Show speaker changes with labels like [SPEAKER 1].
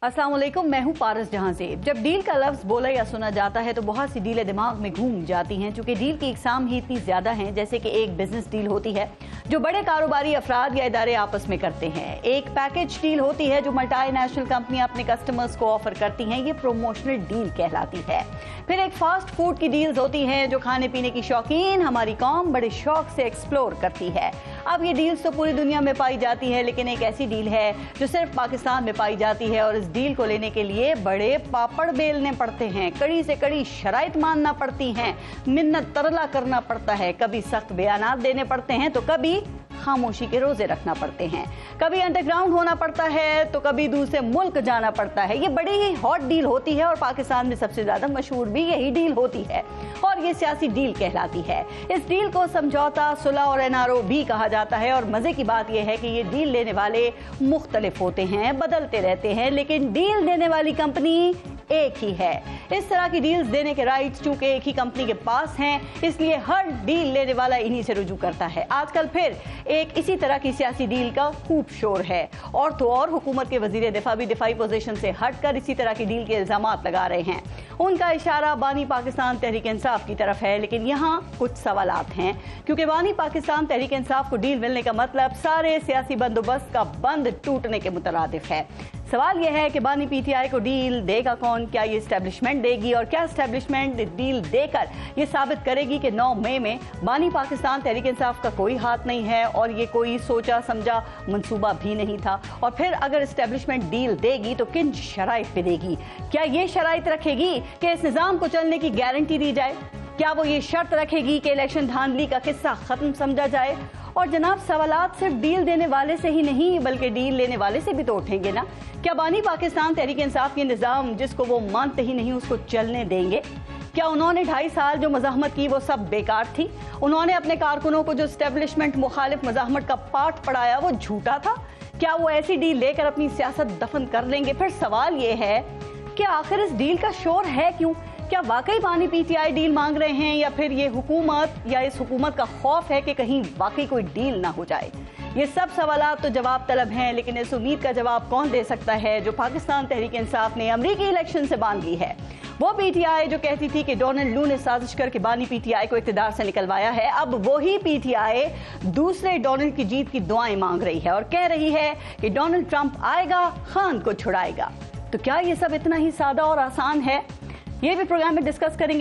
[SPEAKER 1] अस्सलाम वालेकुम, मैं हूं पारस जहां से। जब डील का लफ्ज बोला या सुना जाता है तो बहुत सी डीलें दिमाग में घूम जाती हैं, चूंकि डील की इकसाम ही इतनी ज्यादा हैं। जैसे कि एक बिजनेस डील होती है जो बड़े कारोबारी अफराद या इदारे आपस में करते हैं, एक पैकेज डील होती है जो मल्टीनेशनल कंपनियां अपने कस्टमर्स को ऑफर करती हैं, ये प्रोमोशनल डील कहलाती है। फिर एक फास्ट फूड की डील्स होती हैं जो खाने पीने की शौकीन हमारी कौम बड़े शौक से एक्सप्लोर करती है। अब ये डील्स तो पूरी दुनिया में पाई जाती है, लेकिन एक ऐसी डील है जो सिर्फ पाकिस्तान में पाई जाती है और इस डील को लेने के लिए बड़े पापड़ बेलने पड़ते हैं, कड़ी से कड़ी शराइत मानना पड़ती हैं, मिन्नत तरला करना पड़ता है, कभी सख्त बयानात देने पड़ते हैं तो कभी खामोशी के रोजे रखना पड़ते हैं, कभी अंडरग्राउंड होना पड़ता है तो कभी दूसरे मुल्क जाना पड़ता है। ये बड़ी ही हॉट डील होती है और पाकिस्तान में सबसे ज्यादा मशहूर भी यही डील होती है और ये सियासी डील कहलाती है। इस डील को समझौता, सुलह और एनआरओ भी कहा जाता है और मजे की बात यह है कि ये डील लेने वाले मुख्तलिफ होते हैं, बदलते रहते हैं, लेकिन डील देने वाली कंपनी एक ही है। इस तरह की डील्स देने के राइट्स चूंकि एक ही कंपनी के पास हैं, इसलिए हर डील लेने वाला इन्हीं से रुजू करता है। आजकल फिर एक इसी तरह की सियासी डील का खूब शोर है और तो और हुकूमत के वजीर दिफा भी दिफाई पोजीशन से हटकर इसी तरह की डील के इल्जामात लगा रहे हैं। उनका इशारा बानी पाकिस्तान तहरीक इंसाफ की तरफ है, लेकिन यहाँ कुछ सवालात हैं, क्योंकि बानी पाकिस्तान तहरीक इंसाफ को डील मिलने का मतलब सारे सियासी बंदोबस्त का बंद टूटने के मुतरादिफ है। सवाल यह है कि बानी पीटीआई को डील देगा कौन? क्या ये एस्टेब्लिशमेंट देगी और क्या एस्टेब्लिशमेंट डील देकर ये साबित करेगी कि 9 मई में बानी पाकिस्तान तहरीक इंसाफ का कोई हाथ नहीं है और ये कोई सोचा समझा मंसूबा भी नहीं था? और फिर अगर एस्टेब्लिशमेंट डील देगी तो किन शराइत पे देगी? क्या ये शराइत रखेगी कि इस निज़ाम को चलने की गारंटी दी जाए? क्या वो ये शर्त रखेगी कि इलेक्शन धांधली का किस्सा खत्म समझा जाए? और जनाब, सवालात सिर्फ डील देने वाले से ही नहीं बल्कि डील लेने वाले से भी तो उठेंगे ना। क्या बानी पाकिस्तान तहरीक इंसाफ के निज़ाम जिसको वो मानते ही नहीं उसको चलने देंगे? क्या उन्होंने 2.5 साल जो मज़ाहमत की वो सब बेकार थी? उन्होंने अपने कारकुनों को जो एस्टेब्लिशमेंट मुखालिफ मज़ाहमत का पाठ पढ़ाया वो झूठा था? क्या वो ऐसी डील लेकर अपनी सियासत दफन कर लेंगे? फिर सवाल ये है कि आखिर इस डील का शोर है क्यों? क्या वाकई बानी पीटीआई डील मांग रहे हैं या फिर ये हुकूमत या इस हुकूमत का खौफ है कि कहीं वाकई कोई डील ना हो जाए? ये सब सवालात तो जवाब तलब हैं, लेकिन इस उम्मीद का जवाब कौन दे सकता है जो पाकिस्तान तहरीक इंसाफ ने अमरीकी इलेक्शन से बांध ली है? वो पीटीआई जो कहती थी कि डोनाल्ड लू ने साजिश करके बानी पीटीआई को इक़्तिदार से निकलवाया है, अब वही पीटीआई दूसरे डोनाल्ड की जीत की दुआएं मांग रही है और कह रही है कि डोनाल्ड ट्रंप आएगा, खान को छुड़ाएगा। तो क्या ये सब इतना ही सादा और आसान है? ये भी प्रोग्राम में डिस्कस करेंगे।